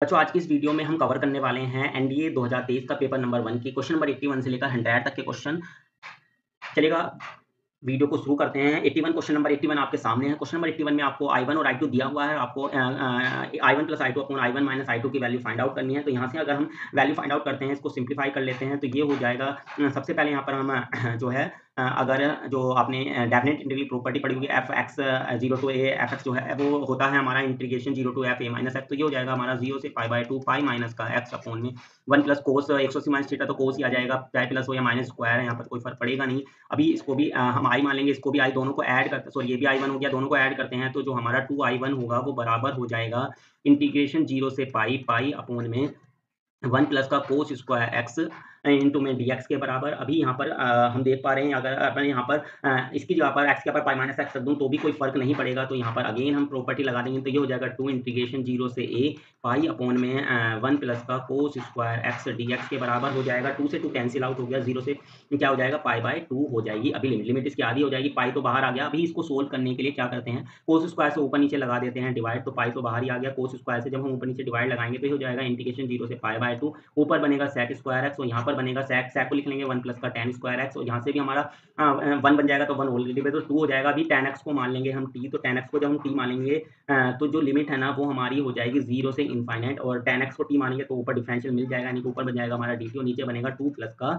बच्चों आज की इस वीडियो में हम कवर करने वाले हैं एनडीए 2023 का पेपर नंबर 1 की क्वेश्चन नंबर 81 से लेकर 100 तक के क्वेश्चन। चलिएगा वीडियो को शुरू करते हैं। 81 क्वेश्चन नंबर 81 आपके सामने है। क्वेश्चन नंबर 81 में आपको I1 और I2 दिया हुआ है। आपको I1 plus I2 upon I1 minus I2 की वैल्यू फाइंड आउट करनी है। तो यहाँ से अगर हम वैल्यू फाइंड आउट करते हैं, इसको सिंप्लीफाई कर लेते हैं तो ये हो जाएगा। सबसे पहले यहाँ पर हम जो है अगर जो आपने डेफिनेट इंटीग्रल प्रॉपर्टी पढ़ी होगी f x 0 to a f x जो है वो होता है हमारा integration 0 to f a minus x. तो ये हो जाएगा हमारा 0 से पाई बाय 2 पाई माइनस का एक्स अपॉन में 1 प्लस कोस 180 माइनस थीटा, तो कोस ही आ जाएगा, चाहे प्लस हो या माइनस स्क्वायर है, यहाँ पर कोई फर्क पड़ेगा नहीं। अभी इसको भी हम आई मान लेंगे, इसको भी आई, दोनों को ऐड करते, सॉरी ये भी आई वन हो गया, दोनों को ऐड करते हैं तो जो हमारा 2i1 होगा वो बराबर हो जाएगा इंटीग्रेशन 0 से पाई पाई अपॉन में 1 प्लस का कोस स्क्वायर एक्स इंटू में डीएक्स के बराबर। अभी यहाँ पर हम देख पा रहे हैं, अगर अपन यहाँ पर इसकी जगह पर एक्स के ऊपर पाई माइनस एक्स रख दूँ तो भी कोई फर्क नहीं पड़ेगा। तो यहाँ पर अगेन हम प्रॉपर्टी लगा देंगे तो ये हो जाएगा 2 इंटीग्रेशन 0 से ए पाई अपॉन में 1 प्लस का कोस स्क्वायर एक्स डीएक्स के बराबर हो जाएगा। 2 से 2 कैंसिल आउट हो गया, 0 से क्या हो जाएगा पाई बाय 2 हो जाएगी। अभी लिमिट इसकी आधी हो जाएगी, पाई तो बाहर आ गया। अभी इसको सोल्व करने के लिए क्या करते हैं, कोस स्क्वायर से ऊपर नीचे लगा देते हैं डिवाइड, तो पाई तो बाहर ही आ गया। कोस स्क्वायर से जब हम ऊपर नीचे डिवाइड लगाएंगे तो ये हो जाएगा इंटीग्रेशन 0 से पाई बाय 2, ऊपर बनेगा सेक स्क्वायर एक्स और यहाँ पर बनेगा सेक को लिख लेंगे 1 प्लस का tan स्क्वायर एक्स, और यहाँ से भी हमारा 1 बन जाएगा तो 1 होल डिवाइड तो 2 हो जाएगा। अभी tan एक्स को मान लेंगे हम t, तो tan एक्स को जब हम t मानेंगे तो जो लिमिट है ना वो हमारी हो जाएगी 0 से इनफाइनाइट, और tan एक्स को t मानेंगे तो ऊपर डिफरेंशियल मिल जाएगा, यानी कि ऊपर बन जाएगा हमारा dt और नीचे बनेगा 2 प्लस का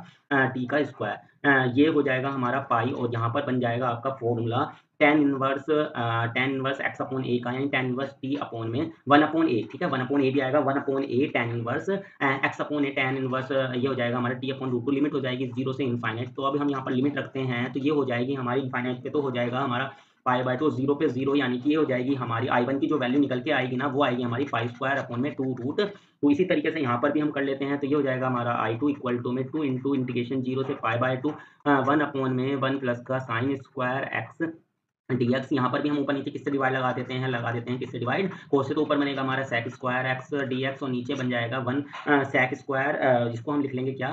t का स्क्वायर। ये हो जाएगा हमारा पाई, और यहाँ पर बन जाएगा आपका formula tan inverse x upon a का, यानी tan इनवर्स टी अपॉन में 1 अपॉन ए, ठीक है 1 अपॉन ए भी आएगा, 1 upon a tan inverse x upon a tan inverse, ये हो जाएगा हमारा t upon root two, limit हो जाएगी 0 से इनफाइनाइट। तो अब हम यहाँ पर लिमिट रखते हैं तो ये हो जाएगी हमारी इनफाइनाइट पे, तो हो जाएगा हमारा पाई बाय 2 0 पे 0, यानी कि ये हो जाएगी हमारी I1 की जो वैल्यू निकल के आएगी ना वो आएगी हमारी पाई स्क्वायर अपॉन में 2 रूट। तो इसी तरीके से यहाँ पर भी हम कर लेते हैं तो ये हो जाएगा हमारा I2 इक्वल टू में 2 इंटू इंटीग्रेशन 0 से पाई बाय 2 1 अपॉन में 1 प्लस का साइन स्क्वायर एक्स डीएक्स। यहाँ पर भी हम ऊपर नीचे किससे डिवाइड लगा देते हैं किससे डिवाइड, कोस से, तो ऊपर बनेगा हमारा सेक स्क्वायर एक्स डीएक्स और नीचे बन जाएगा 1 सेक स्क्वायर, जिसको हम लिख लेंगे क्या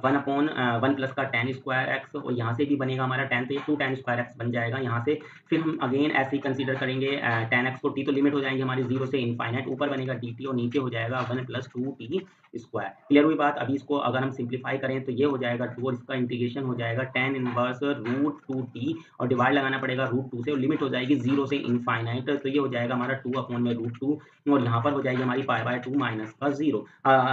1 अपॉन 1 प्लस का tan स्क्वायर एक्स, और यहाँ से भी बनेगा हमारा tan, तो ये 2 tan स्क्वायर एक्स बन जाएगा। यहाँ से फिर हम अगेन ऐसे ही कंसीडर करेंगे tan एक्स को t, तो लिमिट हो जाएंगे हमारी 0 से इनफाइनाइट, ऊपर बनेगा dt और नीचे हो जाएगा 1 प्लस 2t स्क्वायर। क्लियर हुई बात। अभी इसको अगर हम सिंप्लीफाई करें तो ये हो जाएगा 2 और इसका इंटीग्रेशन हो जाएगा tan इनवर्स रूट 2t, और डिवाइड लगाना पड़ेगा रूट 2 से, और लिमिट हो जाएगी 0 से इनफाइनाइट, तो ये हो जाएगा हमारा 2 अपॉन में रूट 2, और यहाँ पर हो जाएगी हमारी पाई बाय 2 माइनस का 0।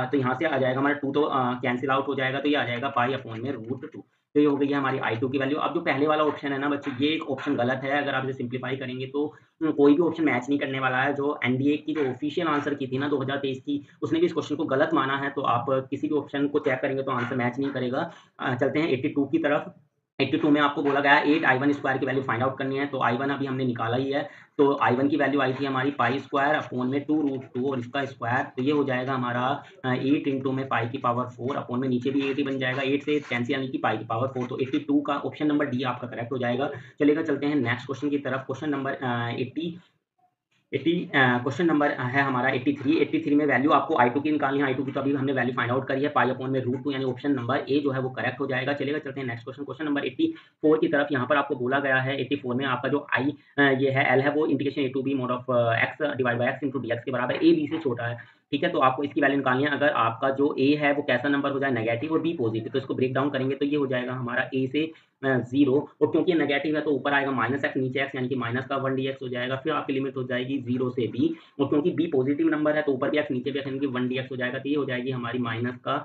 तो यहाँ से आ जाएगा हमारा 2 तो कैंसिल आउट हो जाएगा, तो ये आ जाएगा पाई अपॉन में रूट 2। तो ये हो गई है हमारी I2 की वैल्यू। अब जो पहले वाला ऑप्शन है ना बच्चों, ये एक ऑप्शन गलत है। अगर आप इसे सिंप्लीफाई करेंगे तो कोई भी ऑप्शन मैच नहीं करने वाला है। जो एनडीए की जो ऑफिशियल आंसर की थी ना 2023 की, उसने भी इस क्वेश्चन को गलत माना है, तो आप किसी भी ऑप्शन को चेक करेंगे तो आंसर मैच नहीं करेगा। चलते हैं 82 की तरफ। 82 में आपको बोला गया है 8 I1 स्क्वायर की वैल्यू फाइंड आउट करनी है, तो I1 अभी हमने निकाला ही है। तो I1 की वैल्यू आई थी हमारी पाई स्क्वायर अपॉन में 2 रूट 2 और इसका स्क्वायर, तो ये हो जाएगा हमारा 8 इंटू में पाई की पावर 4 अपॉन में नीचे भी 8 ही बन जाएगा, 8 से कैंसिल यानी कि पाई की पावर 4। तो 82 का ऑप्शन नंबर डी आपका करेक्ट हो जाएगा। चलेगा चलते हैं नेक्स्ट क्वेश्चन की तरफ। क्वेश्चन नंबर 80 क्वेश्चन नंबर है हमारा 83। 83 में वैल्यू आपको I2 की निकालनी है। I2 की तो अभी हमने वैल्यू फाइंड आउट करी है, पाई अपॉन में रूट 2, यानी ऑप्शन नंबर ए जो है वो करेक्ट हो जाएगा। चलेगा चलते हैं नेक्स्ट क्वेश्चन। क्वेश्चन नंबर 84 की तरफ। यहाँ पर आपको बोला गया है 84 में आपका जो आई ये है एल है वो integration a to b mod of x divide by x into d x के बराबर, ए बी से छोटा है, ठीक है। तो आपको इसकी वैल्यू निकालनी है। अगर आपका जो ए है वो कैसा नंबर हो जाए, नेगेटिव, और बी पॉजिटिव, तो इसको ब्रेक डाउन करेंगे तो ये हो जाएगा हमारा ए से 0, और क्योंकि ये नेगेटिव है तो ऊपर आएगा माइनस एक्स, नीचे एक्स, यानी कि माइनस का 1 dx हो जाएगा। फिर आपकी लिमिट हो जाएगी 0 से बी, और क्योंकि बी पॉजिटिव नंबर है तो ऊपर भी एक्स नीचे भी एक्स, यानी कि 1 dx हो जाएगा। तो ये हो जाएगी हमारी माइनस का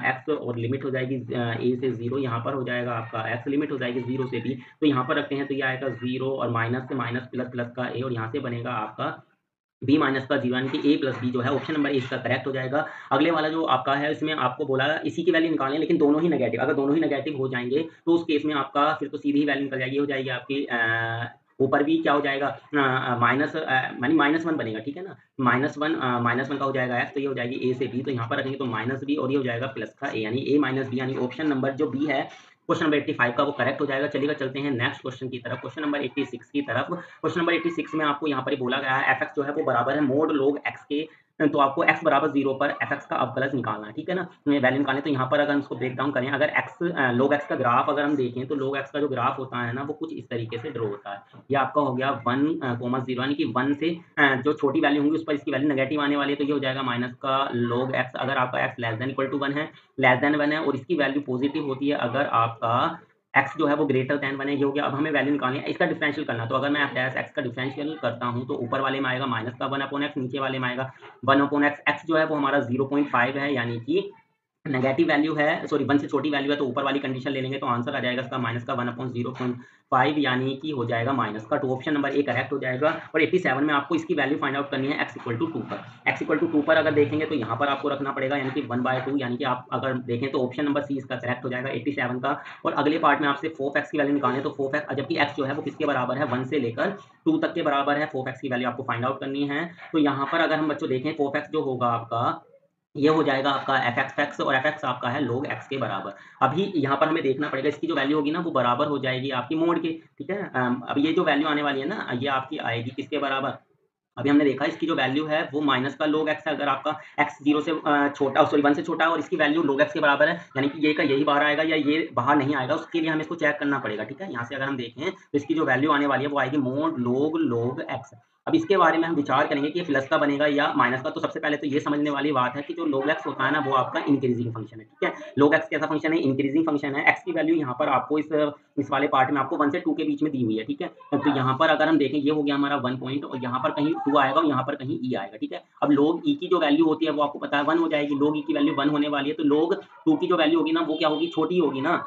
एक्स, और लिमिट हो जाएगी ए से 0। यहाँ पर हो जाएगा आपका एक्स, लिमिट हो जाएगी 0 से बी, तो यहाँ पर रखते हैं तो ये आएगा 0 और माइनस से माइनस प्लस प्लस का ए, और यहाँ से बनेगा आपका बी माइनस का 0, यानी कि ए प्लस बी जो है ऑप्शन नंबर ए इसका करेक्ट हो जाएगा। अगले वाला जो आपका है इसमें आपको बोला इसी की वैल्यू निकालनी है, लेकिन दोनों ही नेगेटिव। अगर दोनों ही नेगेटिव हो जाएंगे तो उस केस में आपका फिर तो सीधी ही वैल्यू निकल जाएगी, हो जाएगी आपकी ऊपर भी क्या हो जाएगा माइनस यानी -1 बनेगा, ठीक है ना। -1 का हो जाएगा एक्स, तो ये हो जाएगी ए से बी, तो यहाँ पर रखेंगे तो माइनस बी, और ये हो जाएगा प्लस का ए, यानी ए माइनस बी, यानी ऑप्शन नंबर जो बी है क्वेश्चन नंबर 85 का वो करेक्ट हो जाएगा। चलिएगा चलते हैं नेक्स्ट क्वेश्चन की तरफ, क्वेश्चन नंबर 86 की तरफ। क्वेश्चन नंबर 86 में आपको यहाँ पर बोला गया है एफ एक्स जो है वो बराबर है मोड लॉग एक्स के तो आपको x बराबर 0 पर fx का अवकलज निकालना है, ठीक है ना? वैल्यू निकालनी है, तो यहाँ पर अगर हम इसको ब्रेक डाउन करें, अगर log x का ग्राफ अगर हम देखें तो log x का जो ग्राफ होता है ना वो कुछ इस तरीके से ड्रॉ होता है। ये आपका हो गया 1, 0 यानी कि 1 से जो छोटी वैल्यू होंगी उस पर इसकी वैल्यू नेगेटिव आने वाली है, तो ये हो जाएगा माइनस का log x। अगर आपका x less than equal to 1 है, और इसकी वैल्यू पॉजिटिव होती है, अगर आपका x जो है वो ग्रेटर देन 1 है, ये हो गया। अब हमें वैल्यू निकालनी है, इसका डिफरेंशियल करना है, तो अगर मैं x का डिफरेंशियल करता हूँ तो ऊपर वाले में आएगा माइनस का 1/x, नीचे वाले में आएगा 1/x। x जो है वो हमारा 0.5 है, यानी कि नेगेटिव वैल्यू है, सॉरी 1 से छोटी वैल्यू है, तो ऊपर वाली कंडीशन ले लेंगे तो आंसर आ जाएगा इसका माइनस का 1/0.5, यानी कि हो जाएगा माइनस का। तो ऑप्शन नंबर ए करेक्ट हो जाएगा। और 87 में आपको इसकी वैल्यू फाइंड आउट करनी है x = 2 पर। x = 2 पर अगर देखेंगे तो यहाँ पर आपको रखना पड़ेगा, यानी कि 1/2, यानी कि आप अगर देखें तो ऑप्शन नंबर सी इसका करेक्ट हो जाएगा 87 का। और अगले पार्ट में आपसे 4x की वैल्यू निकालनी है, तो 4x, जबकि x जो है वो किसके बराबर है, 1 से लेकर 2 तक के बराबर है। 4x की वैल्यू आपको फाइंड आउट करनी है। तो यहाँ पर अगर हम बच्चों देखें 4x जो होगा आपका, ये हो जाएगा आपका fx, और fx आपका है log x के बराबर। अभी यहाँ पर हमें देखना पड़ेगा, इसकी जो वैल्यू होगी ना वो बराबर हो जाएगी आपकी मोड के, ठीक है। अब ये जो वैल्यू आने वाली है ना, ये आपकी आएगी किसके बराबर, अभी हमने देखा इसकी जो वैल्यू है वो माइनस का log x है। अगर आपका x 0 से छोटा, सॉरी 1 से छोटा है और इसकी वैल्यू log x के बराबर है, यानी कि ये का यही बाहर आएगा या ये बाहर नहीं आएगा, उसके लिए हमें इसको चेक करना पड़ेगा, ठीक है। यहाँ से अगर हम देखें तो इसकी जो वैल्यू आने वाली है वो आएगी मोड log x। अब इसके बारे में हम विचार करेंगे कि ये प्लस का बनेगा या माइनस का। तो सबसे पहले तो ये समझने वाली बात है कि जो log x होता है ना वो आपका इंक्रीजिंग फंक्शन है, ठीक है। log x कैसा फंक्शन है, इंक्रीजिंग फंक्शन है। x की वैल्यू यहाँ पर आपको इस वाले पार्ट में आपको 1 से 2 के बीच में दी हुई है, ठीक है। तो यहाँ पर अगर हम देखें ये हो गया हमारा 1 पॉइंट, और यहाँ पर कहीं 2 आएगा और यहाँ पर कहीं e आएगा, ठीक है। अब log e की जो वैल्यू होती है वो आपको पता है 1 हो जाएगी, log e की वैल्यू 1 होने वाली है, तो log 2 की जो वैल्यू होगी ना वो क्या होगी, छोटी होगी ना।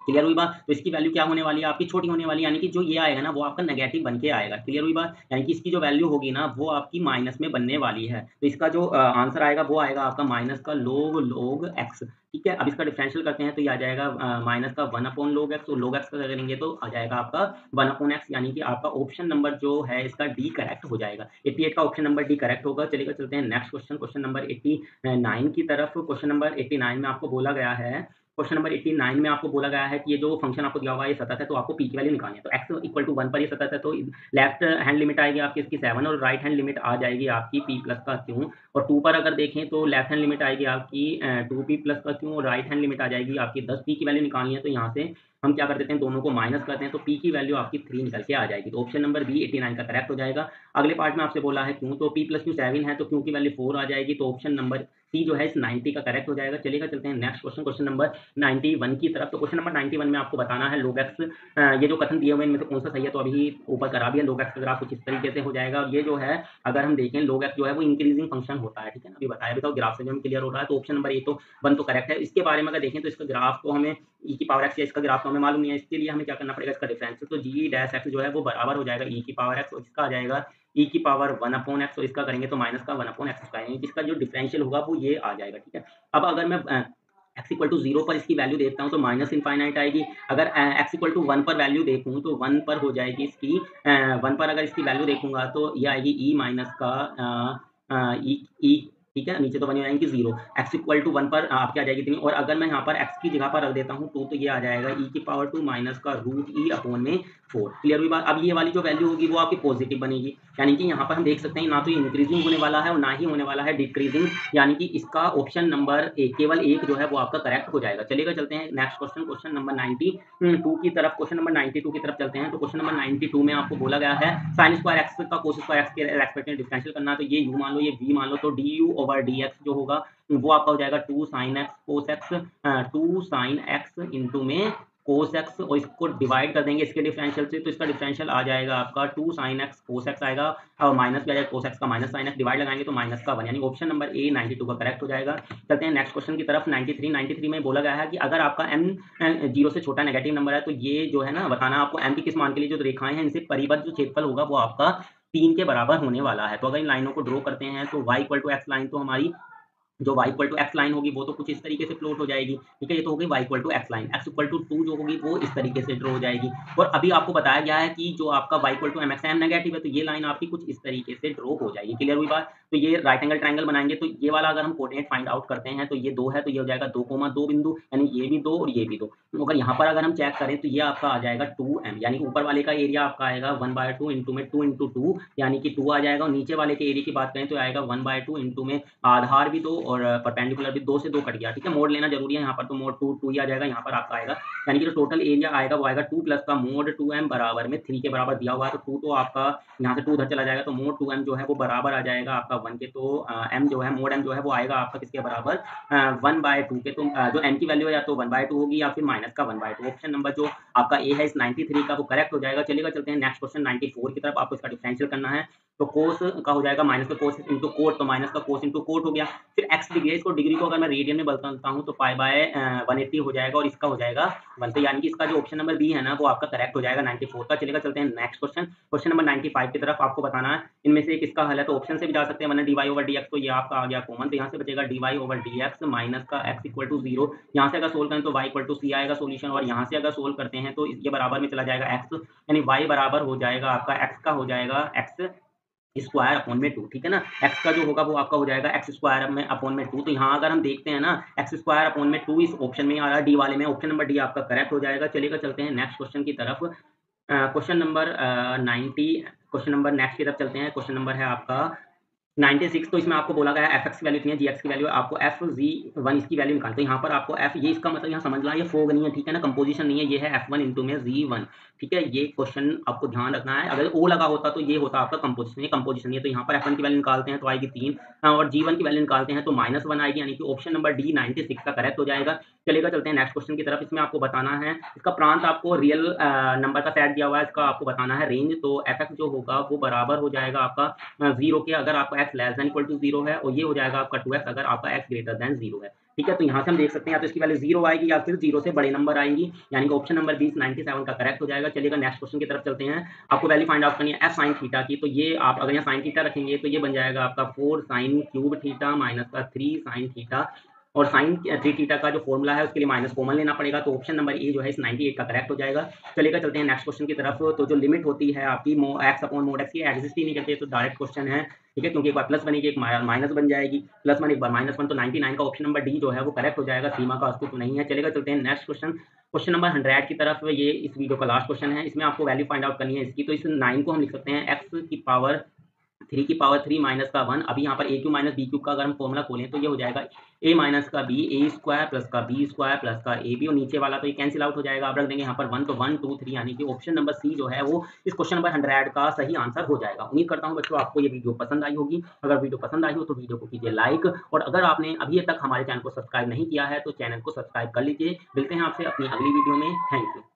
क्लियर हुई बात। तो इसकी वैल्यू क्या होने वाली है आपकी, छोटी होने वाली है, यानी कि जो ये आएगा ना वो आपका नेगेटिव बन के आएगा। क्लियर हुई बात, यानी कि इसकी जो वैल्यू होगी ना वो आपकी माइनस में बनने वाली है। तो इसका जो आंसर आएगा वो आएगा आपका माइनस का log x, ठीक है। अब इसका डिफरेंशियल करते हैं तो ये आ जाएगा माइनस का 1/log x, और log x का करेंगे तो आ जाएगा आपका 1/x, यानी कि आपका ऑप्शन नंबर जो है इसका डी करेक्ट हो जाएगा। 88 का ऑप्शन नंबर डी करेक्ट होगा। चलिए चलते हैं नेक्स्ट क्वेश्चन, क्वेश्चन नंबर 89 की तरफ। क्वेश्चन नंबर 89 में आपको बोला गया है, क्वेश्चन नंबर 89 में आपको बोला गया है कि ये जो फंक्शन आपको दिया हुआ है ये सतत है, तो आपको p की वैल्यू निकालनी है। तो x = 1 पर ये सतत है, तो लेफ्ट हैंड लिमिट आएगी आपकी इसकी 7, और राइट हैंड लिमिट आ जाएगी आपकी p प्लस का q। और 2 पर अगर देखें तो लेफ्ट हैंड लिमिट आएगी आपकी 2p प्लस का q, और राइट हैंड लिमिट आ जाएगी आपकी 10। p की वैल्यू निकालनी है, तो यहाँ से हम क्या कर देते हैं, दोनों को माइनस करते हैं, तो p की वैल्यू आपकी 3 निकल के आ जाएगी। तो ऑप्शन नंबर बी 89 का करेक्ट हो जाएगा। अगले पार्ट में आपसे बोला है q, तो p + q 7 है, तो q की वैल्यू 4 आ जाएगी। तो ऑप्शन नंबर सी जो है इस 90 का करेक्ट हो जाएगा। चलिएगा चलते हैं नेक्स्ट क्वेश्चन, क्वेश्चन नंबर 91 की तरफ। तो क्वेश्चन नंबर 91 में आपको बताना है log x, ये जो कथन दिए हुए इनमें से कौन सा सही है, तो अभी ऊपर करा भी है। log x का ग्राफ कुछ इस तरीके से हो जाएगा। ये जो है अगर हम देखें log x जो है वो इंक्रीजिंग फंक्शन होता है, ठीक है ना। अभी बताया भी था, ग्राफ से भी हम क्लियर हो रहा है। तो ऑप्शन नंबर ए तो 1 तो करेक्ट है। इसके बारे में अगर देखें तो इसका ग्राफ को हमें e की पावर x या इसका ग्राफ तो हमें मालूम नहीं है, इसके लिए हमें क्या करना पड़ेगा, इसका डिफरेंशियल। तो g' x जो है वो बराबर हो जाएगा e की पावर x, और इसका आ जाएगा e की पावर 1/x, और इसका करेंगे तो माइनस का 1/x², यानी इसका जो डिफरेंशियल होगा वो ये आ जाएगा, ठीक है। अब अगर मैं x = 0 पर इसकी वैल्यू देखता हूँ तो माइनस इनफाइनाइट आएगी। अगर x = 1 पर वैल्यू देखूँ तो 1 पर हो जाएगी इसकी 1 पर अगर इसकी वैल्यू देखूंगा तो ये आएगी e माइनस का e, ठीक है। नीचे तो बनी हो जाएंगी 0। x = 1 पर आपकी आ जाएगी इतनी, और अगर मैं यहाँ पर x की जगह पर रख देता हूँ तो ये आ जाएगा e की पावर 2 माइनस का √e/4। क्लियर हुई बात। अब ये वाली जो वैल्यू होगी वो आपकी पॉजिटिव बनेगी, यानी कि यहाँ पर हम देख सकते हैं ना तो ये इंक्रीजिंग होने वाला है और ना ही होने वाला है डिक्रीजिंग, यानी कि इसका ऑप्शन नंबर केवल एक जो है वो आपका करेक्ट हो जाएगा। चलिएगा चलते हैं नेक्स्ट क्वेश्चन, क्वेश्चन नंबर 92 की तरफ। क्वेश्चन नंबर 92 की तरफ चलते हैं। तो क्वेश्चन नंबर 92 में आपको बोला गया है sin² x का cos² x के रेस्पेक्ट में डिफरेंशियल करना है। तो ये u मान लो, ये v मान लो, तो du/dx जो होगा वो आपका हो जाएगा 2 sin x cos x, 2 sin x into में cos x, और इसको डिवाइड कर देंगे इसके डिफरेंशियल से, तो इसका डिफरेंशियल आ जाएगा आपका 2 sin x cos x आएगा, और माइनस भी आ जाएगा cos x का माइनस sin x, डिवाइड लगाएंगे तो माइनस का 1, यानी ऑप्शन नंबर ए 92 का करेक्ट हो जाएगा। चलते हैं नेक्स्ट क्वेश्चन की तरफ। 93 में बोला गया है कि अगर आपका m 0 से छोटा नेगेटिव नंबर है, तो ये जो है ना बताना आपको m की किस मान के लिए जो रेखाएं हैं इनसे परिबद्ध जो क्षेत्रफल होगा वो आपका 3 के बराबर होने वाला है। तो अगर इन लाइनों को ड्रॉ करते हैं तो y = x लाइन तो हमारी जो y equal to x line होगी वो तो कुछ इस तरीके से प्लॉट हो जाएगी, ठीक है। ये तो हो गई y equal to x line. x equal to 2 जो होगी वो इस तरीके से ड्रॉ हो जाएगी। और अभी आपको बताया गया है कि जो आपका y equal to mx m negative है, तो ये लाइन आपकी कुछ इस तरीके से ड्रॉ हो जाएगी। क्लियर हुई बात? तो ये राइट एंगल ट्रायंगल बनाएंगे, तो ये वाला अगर हम कोऑर्डिनेट फाइंड आउट करते हैं तो ये 2 है, तो ये हो जाएगा 2,2 बिंदु, यानी ये भी 2 और ये भी 2। तो अगर यहाँ पर अगर हम चेक करें तो ये आपका आ जाएगा 2m, यानी ऊपर वाले का एरिया आपका आएगा 1/2 इंटू में 2 इंटू 2 यानी कि 2 आ जाएगा। और नीचे वाले के एरिया की बात करें तो आएगा 1/2 इंटू में आधार भी 2 और परपेंडिकुलर भी 2 से 2 कट गया, ठीक है। मोड लेना जरूरी है यहाँ पर, तो मोड 2 ही आ जाएगा यहाँ पर आपका आएगा, यानी कि जो टोटल एरिया आएगा वो आएगा 2 प्लस का मोड 2m बराबर में 3 के बराबर दिया हुआ है। तो 2 तो आपका यहाँ से 2 उधर चला जाएगा, तो मोड 2m जो है वो बराबर आ जाएगा आपका 1 के। तो m जो है मोड m जो है वो आएगा आपका किसके बराबर 1/2 के। तो जो m की वैल्यू है या तो 1/2 होगी या फिर माइनस का 1/2। ऑप्शन नंबर जो आपका ए है इस 93 का वो करेक्ट हो जाएगा। चलिएगा चलते हैं नेक्स्ट क्वेश्चन 94 की तरफ। आपको इसका डिफरेंशियल करना है, तो कोस का हो जाएगा माइनस का कोस इंटू कोट, तो माइनस का कोस इंटू कोट हो गया। फिर एक्स डिग्री है, इसको डिग्री को अगर मैं रेडियन में बदलता हूँ तो पाई बाय 180 हो जाएगा और इसका हो जाएगा 1, तो यानी कि इसका जो ऑप्शन नंबर बी है ना वो आपका करेक्ट हो जाएगा 94 का। चलेगा चलते हैं नेक्स्ट क्वेश्चन, क्वेश्चन नंबर 95 की तरफ। आपको बताना है इनमें से किसका हल है, तो ऑप्शन से भी जा सकते हैं, वरना dy ओवर dx, तो ये आपका आ गया कॉमन, तो यहाँ से बचेगा dy ओवर dx माइनस का x इक्वल टू 0। यहाँ से अगर सोल्व करें तो y इक्वल टू c आएगा सोल्यूशन, और यहाँ से अगर सोल्व करते हैं तो ये बराबर में चला जाएगा x, यानी y बराबर हो जाएगा आपका x का हो जाएगा x स्क्वायर अपॉन में 2, ठीक है ना। x का जो होगा वो आपका हो जाएगा x स्क्वायर में अपॉन में 2। तो यहाँ अगर हम देखते हैं ना x स्क्वायर अपॉन में 2 इस ऑप्शन में आ रहा है, डी वाले में, ऑप्शन नंबर डी आपका करेक्ट हो जाएगा। चलिएगा चलते हैं नेक्स्ट क्वेश्चन की तरफ। Question number 90, question number next की तरफ चलते हैं। क्वेश्चन नंबर है आपका 96। तो इसमें आपको बोला गया है fx की वैल्यू इतनी है, gx की वैल्यू आपको fg1 इसकी वैल्यू निकालते हैं। यहाँ पर आपको f, ये इसका मतलब यहाँ समझ ला, ये फोग नहीं है, ठीक है ना, कंपोजिशन नहीं है, ये है f1 इंटू में g1, ठीक है। ये क्वेश्चन आपको ध्यान रखना है, अगर o लगा होता तो ये होता आपका कंपोजिशन, ये कंपोजिशन नहीं है। तो यहाँ पर f1 की वैल्यू निकालते हैं तो आएगी 3, और g1 की वैल्यू निकालते हैं तो -1 आएगी, यानी कि ऑप्शन नंबर डी 96 का करेक्ट हो जाएगा। चलेगा चलते हैं नेक्स्ट क्वेश्चन की तरफ। इसमें आपको बताना है, इसका प्रांत आपको रियल नंबर का सेट दिया हुआ है, इसका आपको बताना है रेंज। तो fx जो होगा वो बराबर हो जाएगा आपका 0 के, अगर आपका x less than equal to 0 है, और ये हो जाएगा आपका 2x अगर आपका x ग्रेटर देन 0 है, ठीक है। तो यहाँ से हम देख सकते हैं या तो इसकी वैल्यू 0 आएगी या फिर 0 से बड़े नंबर आएंगी, यानी कि ऑप्शन नंबर 20 97 का करेक्ट हो जाएगा। चलिएगा नेक्स्ट क्वेश्चन की तरफ चलते हैं। आपको वैल्यू फाइंड आउट करनी है f sin थीटा की, तो ये आप अगर यहाँ sin थीटा रखेंगे तो ये बन जाएगा आपका 4 sin क्यूब थीटा माइनस का 3 sin थीटा, और साइन 3 थीटा का जो फॉर्मूला है उसके लिए माइनस कॉमन लेना पड़ेगा। तो ऑप्शन नंबर ए जो है इस 98 का करेक्ट हो जाएगा। चलेगा चलते हैं नेक्स्ट क्वेश्चन की तरफ। तो जो लिमिट होती है आपकी x अपॉन मोड x की एग्जिस्ट ही नहीं करती, तो डायरेक्ट क्वेश्चन है, ठीक है, क्योंकि एक बार प्लस बनेगी एक माइनस बन जाएगी, +1 एक बार -1, तो 99 का ऑप्शन नंबर डी जो है वो करेक्ट हो जाएगा, सीमा का अस्तित्व नहीं है। चलेगा चलते हैं नेक्स्ट क्वेश्चन, क्वेश्चन नंबर 100 की तरफ। ये इस वीडियो का लास्ट क्वेश्चन है, इसमें आपको वैल्यू फाइंड आउट करनी है इसकी। तो इस 9 को हम लिख सकते हैं x की पावर 3 माइनस का 1। अभी यहाँ पर ए क्यू माइनस बी क्यूब का अगर हम फॉर्मूला खोलें तो ये हो जाएगा a माइनस का b, ए स्क्वायर प्लस का बी स्क्वायर प्लस का ए बी, और नीचे वाला तो ये कैंसिल आउट हो जाएगा, आप रख देंगे यहाँ पर 1, तो 1 2 3, यानी कि ऑप्शन नंबर सी जो है वो इस क्वेश्चन नंबर 100 का सही आंसर हो जाएगा। उम्मीद करता हूँ बच्चों आपको ये वीडियो पसंद आई होगी। अगर वीडियो पसंद आई हो तो वीडियो को कीजिए लाइक, और अगर आपने अभी तक हमारे चैनल को सब्सक्राइब नहीं किया है तो चैनल को सब्सक्राइब कर लीजिए। मिलते हैं आपसे अपनी अगली वीडियो में। Thank you.